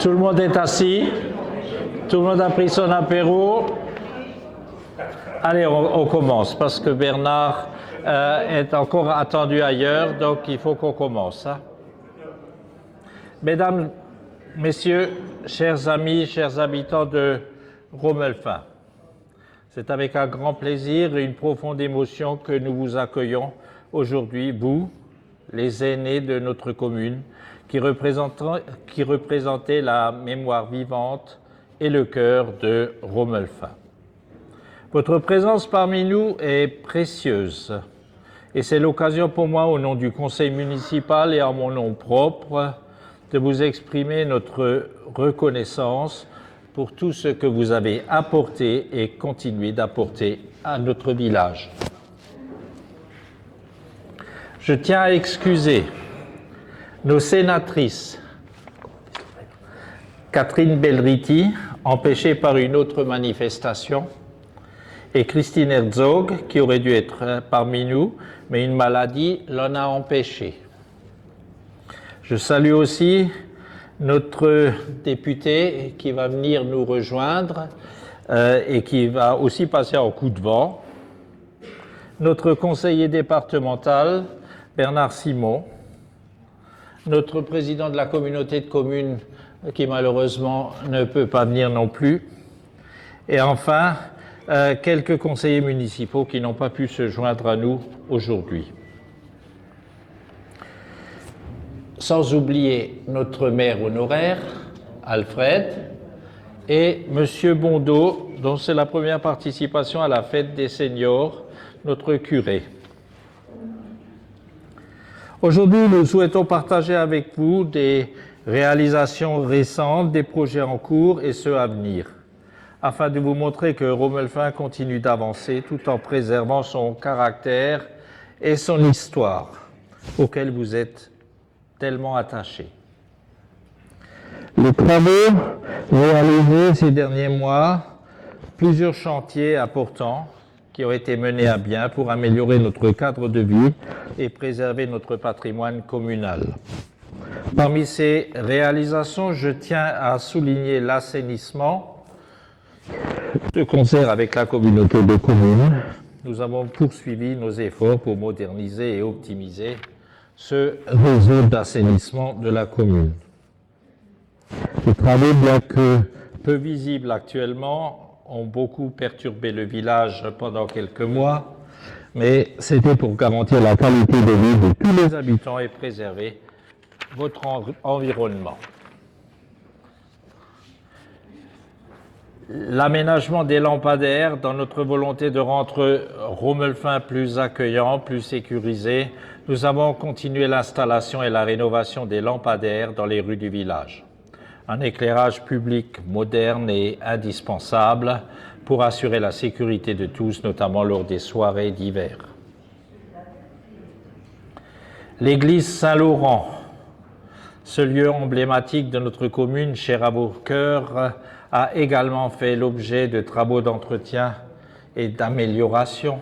Tout le monde est assis. Tout le monde a pris son apéro. Allez, on commence parce que Bernard est encore attendu ailleurs, donc il faut qu'on commence. Hein. Mesdames, Messieurs, chers amis, chers habitants de Romelfin, c'est avec un grand plaisir et une profonde émotion que nous vous accueillons aujourd'hui, vous, les aînés de notre commune, qui représentez la mémoire vivante et le cœur de Romelfin. Votre présence parmi nous est précieuse et c'est l'occasion pour moi, au nom du conseil municipal et en mon nom propre, de vous exprimer notre reconnaissance pour tout ce que vous avez apporté et continuez d'apporter à notre village. Je tiens à excuser nos sénatrices, Catherine Belriti, empêchée par une autre manifestation, et Christine Herzog, qui aurait dû être parmi nous, mais une maladie l'en a empêchée. Je salue aussi notre député qui va venir nous rejoindre et qui va aussi passer en coup de vent, notre conseiller départemental, Bernard Simon, notre président de la communauté de communes qui malheureusement ne peut pas venir non plus, et enfin quelques conseillers municipaux qui n'ont pas pu se joindre à nous aujourd'hui. Sans oublier notre maire honoraire, Alfred, et M. Bondeau, dont c'est la première participation à la fête des seniors, notre curé. Aujourd'hui, nous souhaitons partager avec vous des réalisations récentes, des projets en cours et ceux à venir, afin de vous montrer que Romelfin continue d'avancer tout en préservant son caractère et son histoire, auquel vous êtes tellement attachés. Les travaux réalisés ces derniers mois, plusieurs chantiers importants qui ont été menés à bien pour améliorer notre cadre de vie et préserver notre patrimoine communal. Parmi ces réalisations, je tiens à souligner l'assainissement. De concert avec la communauté de communes, nous avons poursuivi nos efforts pour moderniser et optimiser ce réseau d'assainissement de la commune. Les travaux, bien que peu visibles actuellement, ont beaucoup perturbé le village pendant quelques mois, mais c'était pour garantir la qualité de vie de tous les habitants et préserver votre environnement. L'aménagement des lampadaires dans notre volonté de rendre Romelfin plus accueillant, plus sécurisé, nous avons continué l'installation et la rénovation des lampadaires dans les rues du village. Un éclairage public moderne et indispensable pour assurer la sécurité de tous, notamment lors des soirées d'hiver. L'église Saint-Laurent, ce lieu emblématique de notre commune, cher à vos cœurs, a également fait l'objet de travaux d'entretien et d'amélioration,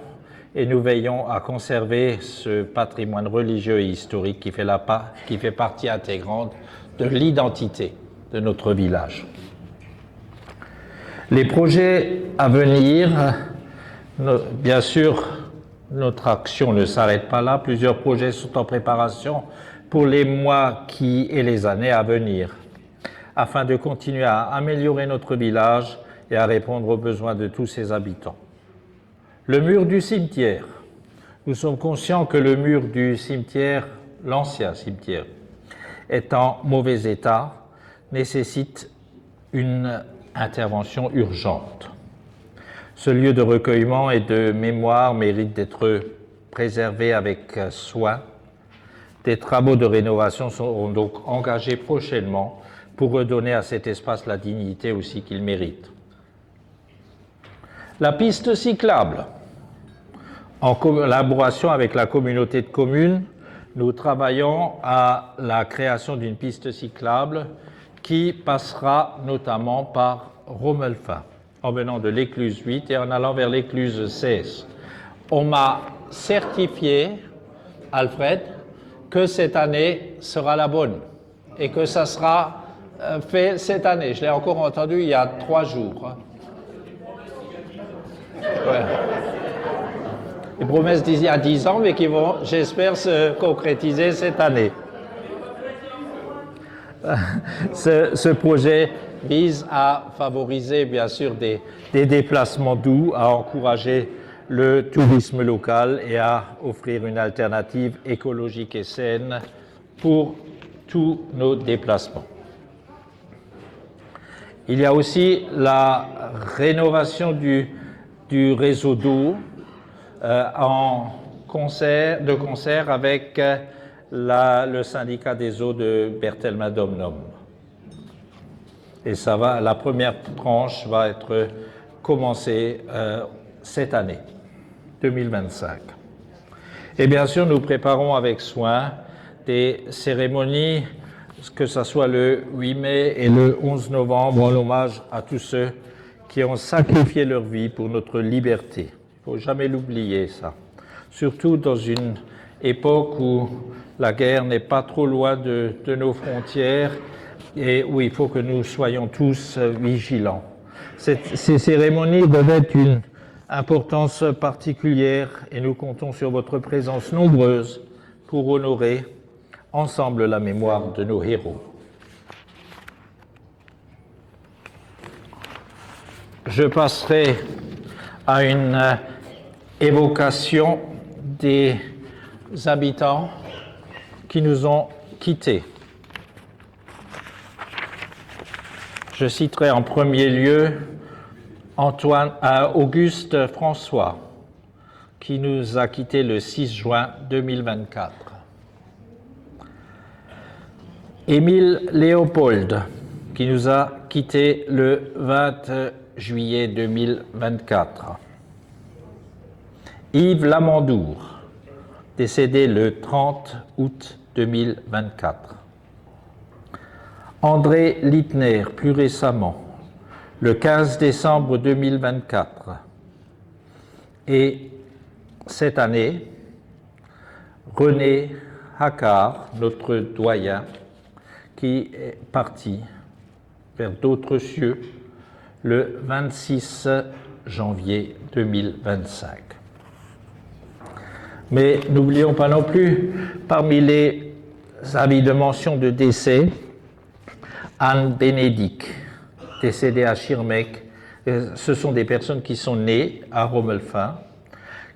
et nous veillons à conserver ce patrimoine religieux et historique qui fait partie intégrante de l'identité de notre village. Les projets à venir, bien sûr, notre action ne s'arrête pas là. Plusieurs projets sont en préparation pour les mois et les années à venir, afin de continuer à améliorer notre village et à répondre aux besoins de tous ses habitants. Le mur du cimetière. Nous sommes conscients que le mur du cimetière, l'ancien cimetière, est en mauvais état, nécessite une intervention urgente. Ce lieu de recueillement et de mémoire mérite d'être préservé avec soin. Des travaux de rénovation seront donc engagés prochainement pour redonner à cet espace la dignité aussi qu'il mérite. La piste cyclable. En collaboration avec la communauté de communes, nous travaillons à la création d'une piste cyclable qui passera notamment par Romelfin, en venant de l'écluse 8 et en allant vers l'écluse 16. On m'a certifié, Alfred, que cette année sera la bonne et que ça sera fait cette année. Je l'ai encore entendu il y a 3 jours. Hein. Ouais. Les promesses d'il y a 10 ans, mais qui vont, j'espère, se concrétiser cette année. Ce projet vise à favoriser, bien sûr, des déplacements doux, à encourager le tourisme local et à offrir une alternative écologique et saine pour tous nos déplacements. Il y a aussi la rénovation du réseau d'eau de concert avec le syndicat des eaux de Berthelma-Domnum. Et la première tranche va être commencée cette année, 2025. Et bien sûr, nous préparons avec soin des cérémonies, que ce soit le 8 mai et le 11 novembre, en hommage à tous ceux qui ont sacrifié leur vie pour notre liberté. Il ne faut jamais l'oublier, ça. Surtout dans une époque où la guerre n'est pas trop loin de nos frontières et où il faut que nous soyons tous vigilants. Ces cérémonies revêtent une importance particulière et nous comptons sur votre présence nombreuse pour honorer ensemble la mémoire de nos héros. Je passerai à une évocation des habitants qui nous ont quittés. Je citerai en premier lieu Auguste François, qui nous a quittés le 6 juin 2024. Émile Léopold, qui nous a quittés le 20 juillet 2024. Yves Lamandour, décédé le 30 août 2024. André Littner, plus récemment, le 15 décembre 2024. Et cette année, René Hackard, notre doyen, qui est parti vers d'autres cieux le 26 janvier 2025. Mais n'oublions pas non plus, parmi les avis de mention de décès, Anne Bénédic, décédée à Schirmeck. Ce sont des personnes qui sont nées à Rommelfin,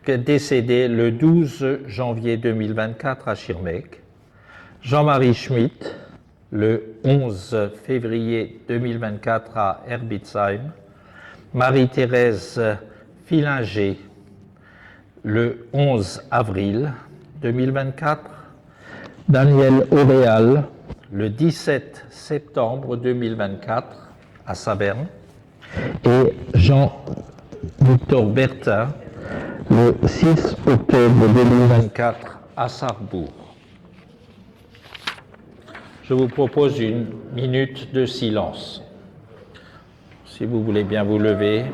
décédées le 12 janvier 2024 à Schirmeck. Jean-Marie Schmitt, le 11 février 2024 à Herbitsheim. Marie-Thérèse Fillinger, le 11 avril 2024. Daniel Auréal, le 17 septembre 2024 à Saverne. Et Jean-Victor Bertin, le 6 octobre 2024 à Sarrebourg. Je vous propose une minute de silence. Si vous voulez bien vous lever.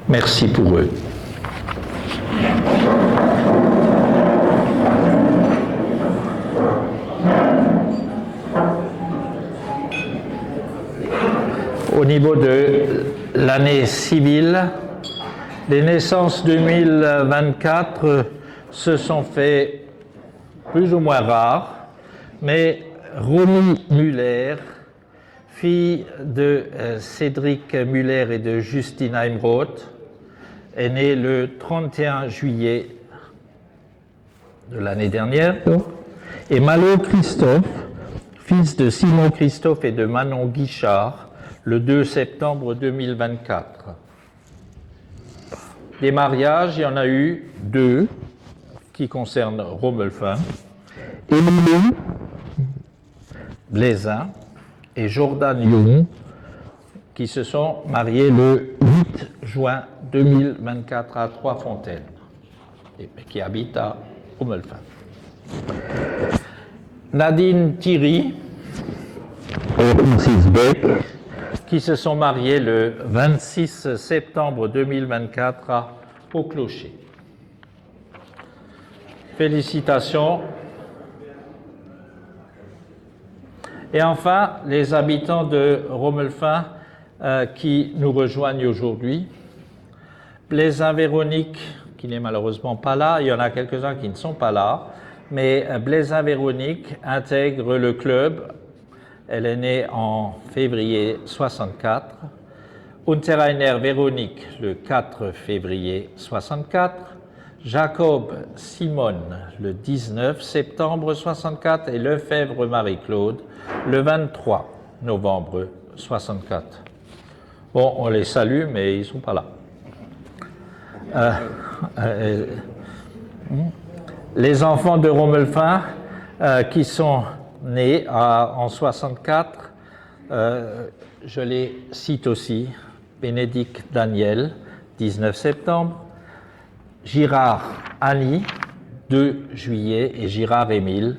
Merci pour eux. Au niveau de l'année civile, les naissances 2024 se sont fait plus ou moins rares, mais Romy Muller, fille de Cédric Muller et de Justine Heimroth, est née le 31 juillet de l'année dernière, et Malo Christophe, fils de Simon Christophe et de Manon Guichard, le 2 septembre 2024. Des mariages, il y en a eu 2 qui concernent Rommelfin. Émilie Blaisin et Jordan Young, qui se sont mariés le 8 juin 2024 à Trois-Fontaines, et qui habitent à Rommelfin. Nadine Thierry et Francis Beck, qui se sont mariés le 26 septembre 2024 au Clocher. Félicitations. Et enfin, les habitants de Romelfin qui nous rejoignent aujourd'hui. Blaisin Véronique, qui n'est malheureusement pas là, il y en a quelques-uns qui ne sont pas là, mais Blaisin Véronique intègre le club. Elle est née en février 64. Unterreiner Véronique le 4 février 64. Jacob Simone le 19 septembre 64 et Lefebvre Marie-Claude le 23 novembre 64. Bon, on les salue, mais ils ne sont pas là. Les enfants de Romelfin qui sont nés en 64, je les cite aussi. Bénédicte Daniel, 19 septembre. Girard Annie, 2 juillet. Et Girard Émile,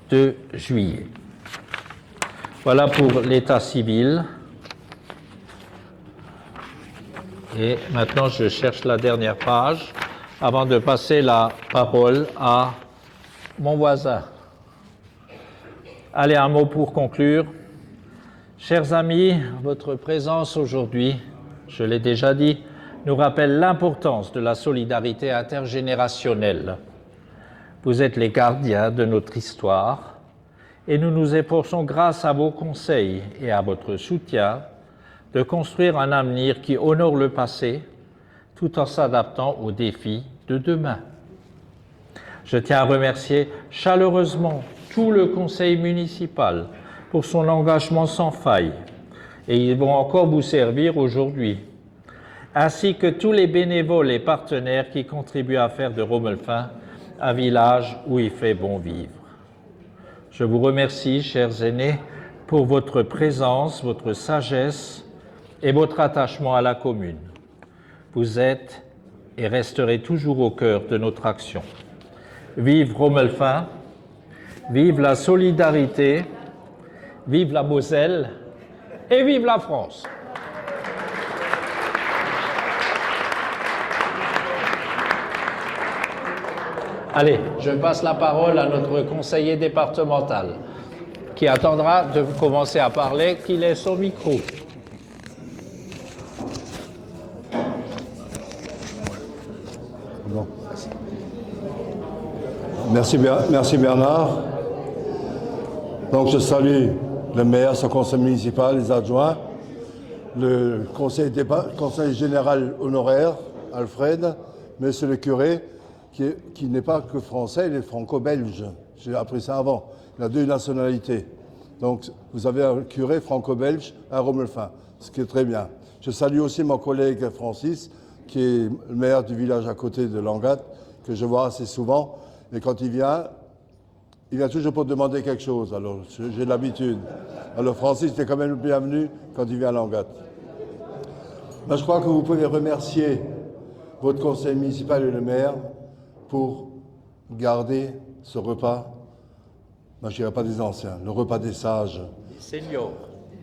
2 juillet. Voilà pour l'état civil. Et maintenant, je cherche la dernière page avant de passer la parole à mon voisin. Allez, un mot pour conclure. Chers amis, votre présence aujourd'hui, je l'ai déjà dit, nous rappelle l'importance de la solidarité intergénérationnelle. Vous êtes les gardiens de notre histoire et nous nous efforçons, grâce à vos conseils et à votre soutien, de construire un avenir qui honore le passé tout en s'adaptant aux défis de demain. Je tiens à remercier chaleureusement tout le conseil municipal pour son engagement sans faille, et ils vont encore vous servir aujourd'hui, ainsi que tous les bénévoles et partenaires qui contribuent à faire de Romelfin un village où il fait bon vivre. Je vous remercie, chers aînés, pour votre présence, votre sagesse et votre attachement à la commune. Vous êtes et resterez toujours au cœur de notre action. Vive Romelfin, vive la solidarité, vive la Moselle et vive la France. Allez, je passe la parole à notre conseiller départemental qui attendra de commencer à parler, qu'il ait son micro. Bon. Merci Bernard. Donc je salue le maire, son conseil municipal, les adjoints, le conseil général honoraire, Alfred, monsieur le curé, qui n'est pas que français, il est franco-belge. J'ai appris ça avant. Il a 2 nationalités. Donc vous avez un curé franco-belge à Romelfin, ce qui est très bien. Je salue aussi mon collègue Francis, qui est le maire du village à côté de Langat, que je vois assez souvent. Et quand il vient toujours pour demander quelque chose. Alors, j'ai l'habitude. Alors, Francis, tu es quand même le bienvenu quand il vient à Langat. Ben, je crois que vous pouvez remercier votre conseil municipal et le maire pour garder ce repas. Ben, je ne dirais pas des anciens, le repas des sages. Les seniors.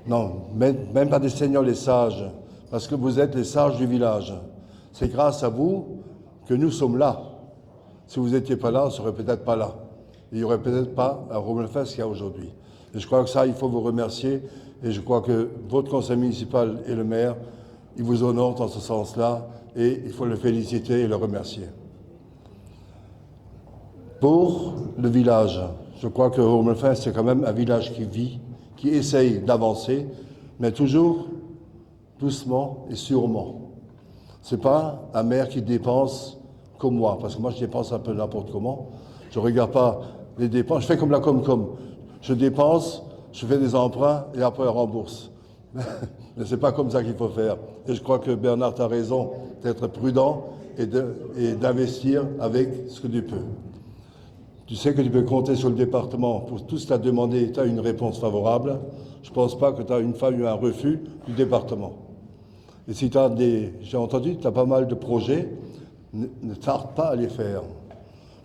Non, même pas des seniors, les sages. Parce que vous êtes les sages du village. C'est grâce à vous que nous sommes là. Si vous n'étiez pas là, on ne serait peut-être pas là. Il n'y aurait peut-être pas un Romelfin qu'il y a aujourd'hui. Et je crois que ça, il faut vous remercier. Et je crois que votre conseil municipal et le maire, ils vous honorent dans ce sens-là. Et il faut le féliciter et le remercier. Pour le village, je crois que Romelfin, c'est quand même un village qui vit, qui essaye d'avancer, mais toujours doucement et sûrement. Ce n'est pas un maire qui dépense comme moi, parce que moi je dépense un peu n'importe comment. Je ne regarde pas les dépenses, je fais comme la Comcom. Je dépense, je fais des emprunts et après je rembourse. Mais ce n'est pas comme ça qu'il faut faire. Et je crois que Bernard a raison d'être prudent et d'investir avec ce que tu peux. Tu sais que tu peux compter sur le département pour tout ce que tu as demandé, tu as une réponse favorable. Je ne pense pas que tu as une fois eu un refus du département. Et si tu as j'ai entendu que tu as pas mal de projets, ne tarde pas à les faire.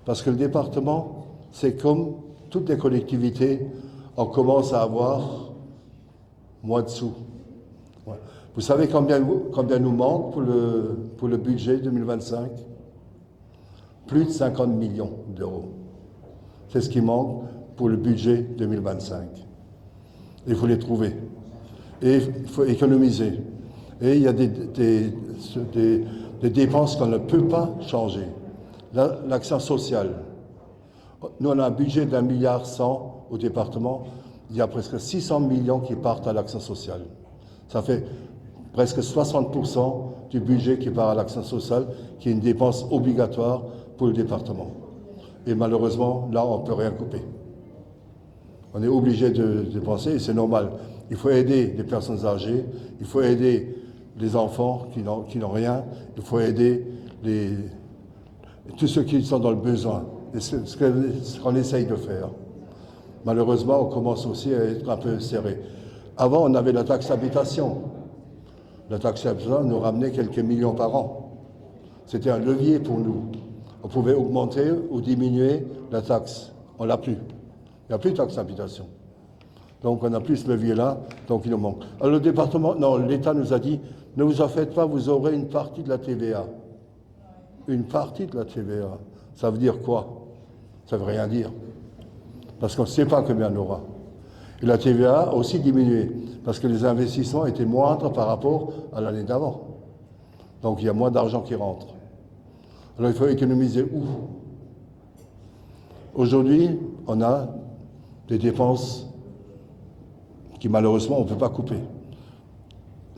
Parce que le département, c'est comme toutes les collectivités, on commence à avoir moins de sous. Ouais. Vous savez combien nous manque pour le budget 2025? Plus de 50 millions d'euros. C'est ce qui manque pour le budget 2025. Il faut les trouver. Et il faut économiser. Et il y a des dépenses qu'on ne peut pas changer. L'action sociale. Nous, on a un budget d'1,1 milliard au département. Il y a presque 600 millions qui partent à l'action sociale. Ça fait presque 60% du budget qui part à l'action sociale, qui est une dépense obligatoire pour le département. Et malheureusement, là, on ne peut rien couper. On est obligé de dépenser et c'est normal. Il faut aider les personnes âgées, il faut aider les enfants qui n'ont rien, il faut aider tous ceux qui sont dans le besoin. Et c'est ce qu'on essaye de faire. Malheureusement, on commence aussi à être un peu serré. Avant, on avait la taxe d'habitation. La taxe d'habitation nous ramenait quelques millions par an. C'était un levier pour nous. On pouvait augmenter ou diminuer la taxe. On ne l'a plus. Il n'y a plus de taxe d'habitation. Donc on n'a plus ce levier-là, donc il nous manque. Alors le département, non, l'État nous a dit, ne vous en faites pas, vous aurez une partie de la TVA. Une partie de la TVA. Ça veut dire quoi? Ça ne veut rien dire. Parce qu'on ne sait pas combien on aura. Et la TVA a aussi diminué, parce que les investissements étaient moindres par rapport à l'année d'avant. Donc il y a moins d'argent qui rentre. Alors il faut économiser où? Aujourd'hui, on a des dépenses qui malheureusement on ne peut pas couper.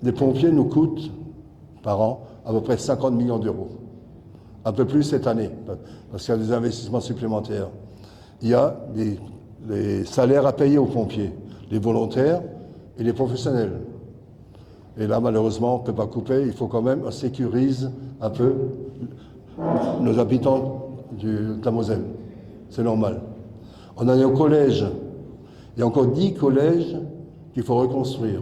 Les pompiers nous coûtent par an à peu près 50 millions d'euros. Un peu plus cette année, parce qu'il y a des investissements supplémentaires. Il y a les salaires à payer aux pompiers, les volontaires et les professionnels. Et là, malheureusement, on ne peut pas couper. Il faut quand même qu'on sécurise un peu nos habitants de la Moselle. C'est normal. On en est au collège. Il y a encore 10 collèges qu'il faut reconstruire.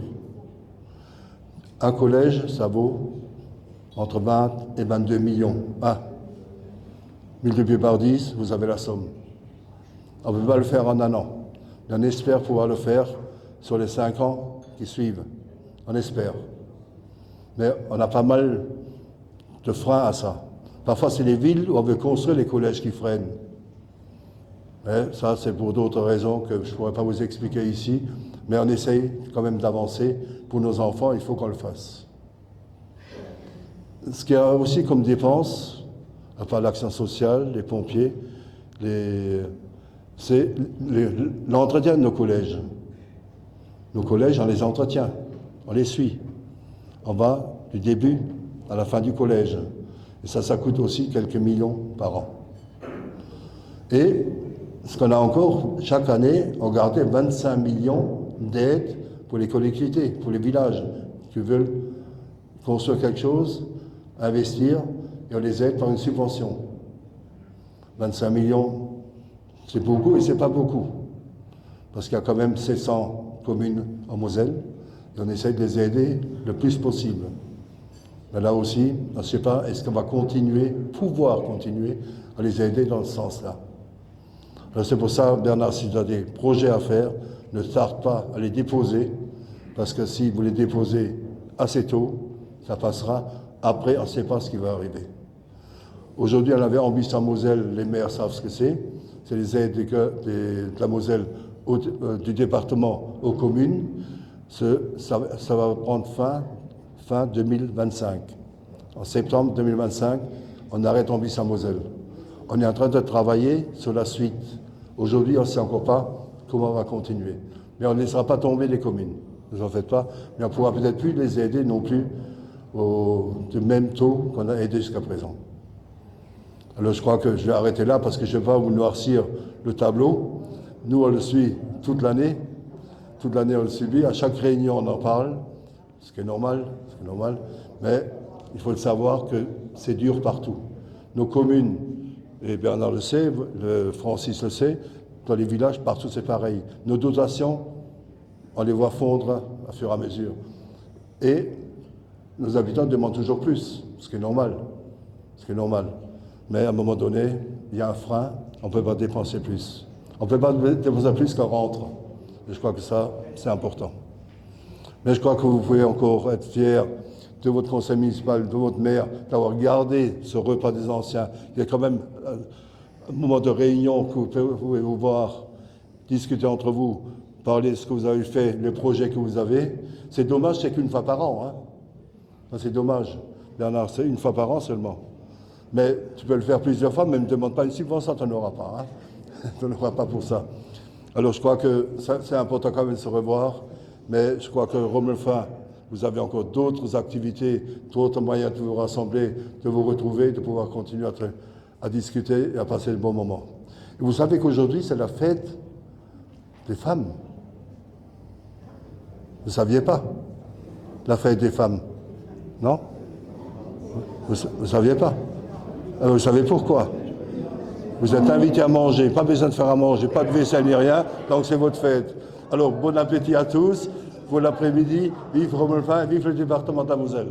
Un collège, ça vaut entre 20 et 22 millions. Multiplié par 10, vous avez la somme. On ne peut pas le faire en un an. On espère pouvoir le faire sur les 5 ans qui suivent. On espère. Mais on a pas mal de freins à ça. Parfois, c'est les villes où on veut construire les collèges qui freinent. Mais ça, c'est pour d'autres raisons que je ne pourrais pas vous expliquer ici. Mais on essaye quand même d'avancer. Pour nos enfants, il faut qu'on le fasse. Ce qu'il y a aussi comme dépense, à part l'action sociale, les pompiers, c'est l'entretien de nos collèges. Nos collèges, on les entretient, on les suit. On va du début à la fin du collège. Et ça coûte aussi quelques millions par an. Et ce qu'on a encore, chaque année, on gardait 25 millions d'aides pour les collectivités, pour les villages qui veulent construire quelque chose, investir, et on les aide par une subvention. 25 millions, c'est beaucoup et c'est pas beaucoup. Parce qu'il y a quand même 700 communes en Moselle, et on essaie de les aider le plus possible. Mais là aussi, on ne sait pas, est-ce qu'on va pouvoir continuer à les aider dans ce sens-là. Alors c'est pour ça, Bernard, si tu as des projets à faire, ne tarde pas à les déposer, parce que si vous les déposez assez tôt, ça passera. Après, on ne sait pas ce qui va arriver. Aujourd'hui, on avait Ambition Moselle, les maires savent ce que c'est. C'est les aides de la Moselle du département aux communes. Ça va prendre fin 2025. En septembre 2025, on arrête Ambition Moselle. On est en train de travailler sur la suite. Aujourd'hui, on ne sait encore pas comment on va continuer. Mais on ne laissera pas tomber les communes. Ne vous en faites pas. Mais on ne pourra peut-être plus les aider non plus du même taux qu'on a aidé jusqu'à présent. Alors je crois que je vais arrêter là parce que je ne vais pas vous noircir le tableau. Nous, on le suit toute l'année. Toute l'année, on le subit. À chaque réunion, on en parle. Ce qui est normal. Mais il faut le savoir que c'est dur partout. Nos communes, et Bernard le sait, Francis le sait, dans les villages, partout c'est pareil. Nos dotations, on les voit fondre à fur et à mesure. Et nos habitants demandent toujours plus, ce qui est normal. Mais à un moment donné, il y a un frein, on ne peut pas dépenser plus. On ne peut pas dépenser plus qu'on rentre. Et je crois que ça, c'est important. Mais je crois que vous pouvez encore être fiers de votre conseil municipal, de votre maire, d'avoir gardé ce repas des anciens. Il y a quand même un moment de réunion que vous pouvez vous voir, discuter entre vous, parler de ce que vous avez fait, les projets que vous avez. C'est dommage, c'est qu'une fois par an. Hein. C'est dommage, Bernard, c'est une fois par an seulement. Mais tu peux le faire plusieurs fois, mais ne me demande pas une subvention, tu n'en auras pas. Hein. Tu n'en auras pas pour ça. Alors je crois que c'est important quand même de se revoir, mais je crois que Romelfin, vous avez encore d'autres activités, d'autres moyens de vous rassembler, de vous retrouver, de pouvoir continuer à discuter et à passer de bons moments. Et vous savez qu'aujourd'hui, c'est la fête des femmes. Vous ne saviez pas? La fête des femmes. Non? Vous ne saviez pas? Vous savez pourquoi? Vous êtes invités à manger, pas besoin de faire à manger, pas de vaisselle ni rien, donc c'est votre fête. Alors bon appétit à tous. Pour l'après-midi, vive Romelfin, vive le département de la Moselle.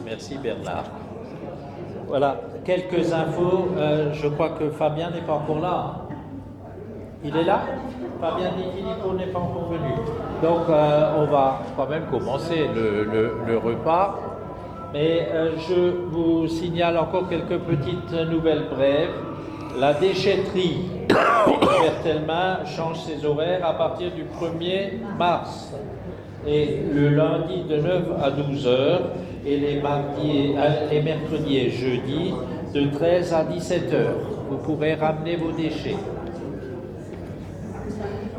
Merci Bernard. Voilà, quelques infos. Je crois que Fabien n'est pas encore là. Il est là? Fabien Di Filippo n'est pas encore venu. Donc on va quand même commencer le repas. Mais je vous signale encore quelques petites nouvelles brèves. La déchetterie Berthelmin change ses horaires à partir du 1er mars. Et le lundi de 9 à 12 heures et les mercredis et jeudis de 13 à 17 heures. Vous pourrez ramener vos déchets.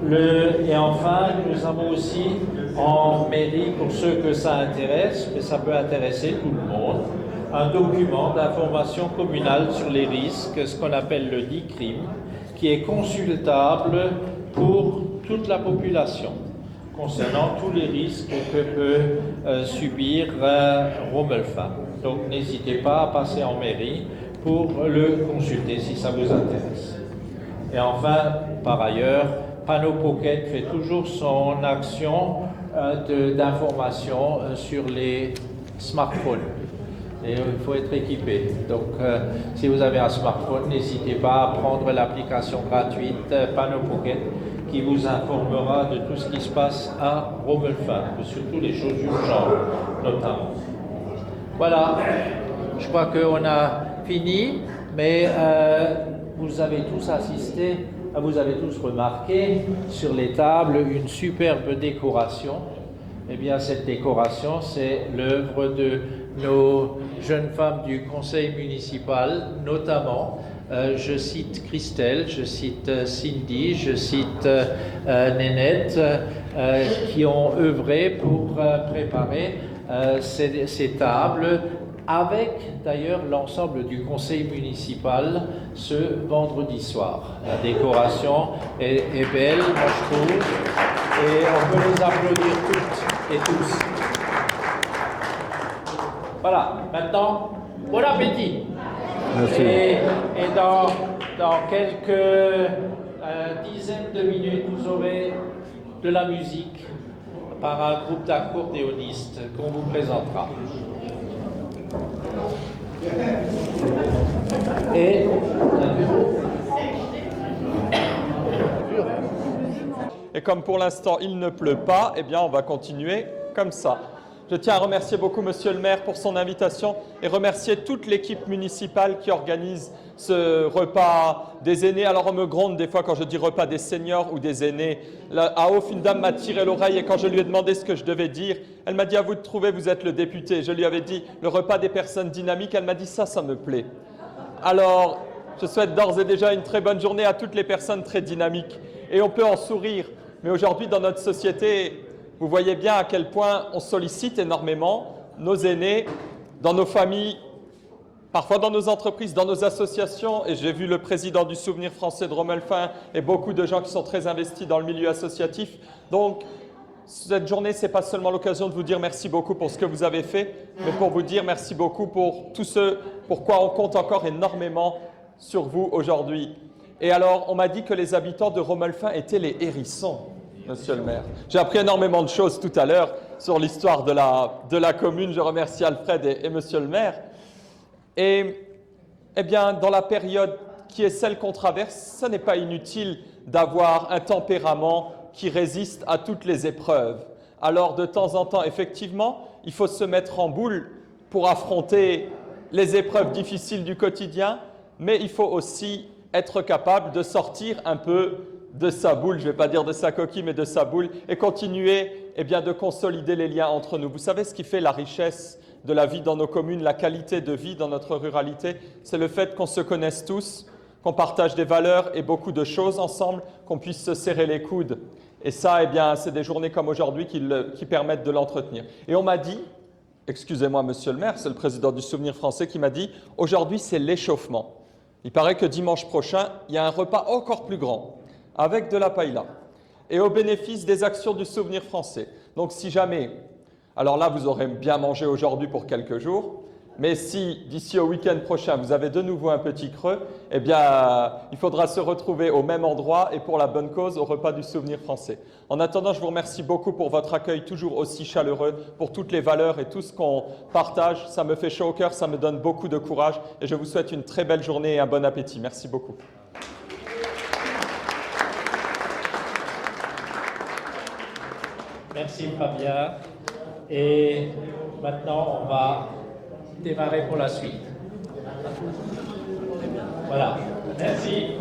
Et enfin, nous avons aussi en mairie, pour ceux que ça intéresse, mais ça peut intéresser tout le monde, un document d'information communale sur les risques, ce qu'on appelle le DICRIM, qui est consultable pour toute la population, concernant tous les risques que peut subir Romelfin. Donc n'hésitez pas à passer en mairie pour le consulter si ça vous intéresse. Et enfin, par ailleurs, Panneau Pocket fait toujours son action d'information sur les smartphones. Et il faut être équipé. Donc, si vous avez un smartphone, n'hésitez pas à prendre l'application gratuite Panneau Pocket qui vous informera de tout ce qui se passe à Romelfin, surtout les choses urgentes, notamment. Voilà, je crois qu'on a fini, mais vous avez tous assisté, vous avez tous remarqué sur les tables une superbe décoration. Eh bien, cette décoration, c'est l'œuvre de nos jeunes femmes du conseil municipal, notamment, je cite Christelle, je cite Cindy, je cite Nénette, qui ont œuvré pour préparer ces tables, avec d'ailleurs l'ensemble du conseil municipal ce vendredi soir. La décoration est belle, moi je trouve, et on peut les applaudir toutes et tous. Voilà, maintenant, bon appétit. Merci. Et dans quelques dizaines de minutes, vous aurez de la musique par un groupe d'accordéonistes qu'on vous présentera. Et comme pour l'instant il ne pleut pas, eh bien on va continuer comme ça. Je tiens à remercier beaucoup Monsieur le maire pour son invitation et remercier toute l'équipe municipale qui organise ce repas des aînés. Alors on me gronde des fois quand je dis repas des seniors ou des aînés. À Ouf, une dame m'a tiré l'oreille et quand je lui ai demandé ce que je devais dire, elle m'a dit à vous de trouver, vous êtes le député. Je lui avais dit le repas des personnes dynamiques, elle m'a dit ça me plaît. Alors je souhaite d'ores et déjà une très bonne journée à toutes les personnes très dynamiques. Et on peut en sourire, mais aujourd'hui dans notre société, vous voyez bien à quel point on sollicite énormément nos aînés, dans nos familles, parfois dans nos entreprises, dans nos associations. Et j'ai vu le président du Souvenir français de Romelfin et beaucoup de gens qui sont très investis dans le milieu associatif. Donc, cette journée, ce n'est pas seulement l'occasion de vous dire merci beaucoup pour ce que vous avez fait, mais pour vous dire merci beaucoup pour tout ce pourquoi on compte encore énormément sur vous aujourd'hui. Et alors, on m'a dit que les habitants de Romelfin étaient les hérissons. Monsieur le maire. J'ai appris énormément de choses tout à l'heure sur l'histoire de la commune. Je remercie Alfred et Monsieur le maire. Et eh bien, dans la période qui est celle qu'on traverse, ce n'est pas inutile d'avoir un tempérament qui résiste à toutes les épreuves. Alors de temps en temps, effectivement, il faut se mettre en boule pour affronter les épreuves difficiles du quotidien, mais il faut aussi être capable de sortir un peu de sa boule, je ne vais pas dire de sa coquille, mais de sa boule, et continuer de consolider les liens entre nous. Vous savez ce qui fait la richesse de la vie dans nos communes, la qualité de vie dans notre ruralité, c'est le fait qu'on se connaisse tous, qu'on partage des valeurs et beaucoup de choses ensemble, qu'on puisse se serrer les coudes. Et ça, c'est des journées comme aujourd'hui qui permettent de l'entretenir. Et on m'a dit, excusez-moi monsieur le maire, c'est le président du Souvenir français qui m'a dit, aujourd'hui c'est l'échauffement. Il paraît que dimanche prochain, il y a un repas encore plus grand, avec de la paella, et au bénéfice des actions du Souvenir français. Donc si jamais, alors là vous aurez bien mangé aujourd'hui pour quelques jours, mais si d'ici au week-end prochain vous avez de nouveau un petit creux, il faudra se retrouver au même endroit et pour la bonne cause au repas du Souvenir français. En attendant, je vous remercie beaucoup pour votre accueil toujours aussi chaleureux, pour toutes les valeurs et tout ce qu'on partage. Ça me fait chaud au cœur, ça me donne beaucoup de courage et je vous souhaite une très belle journée et un bon appétit. Merci beaucoup. Merci Fabien. Et maintenant, on va démarrer pour la suite. Voilà. Merci.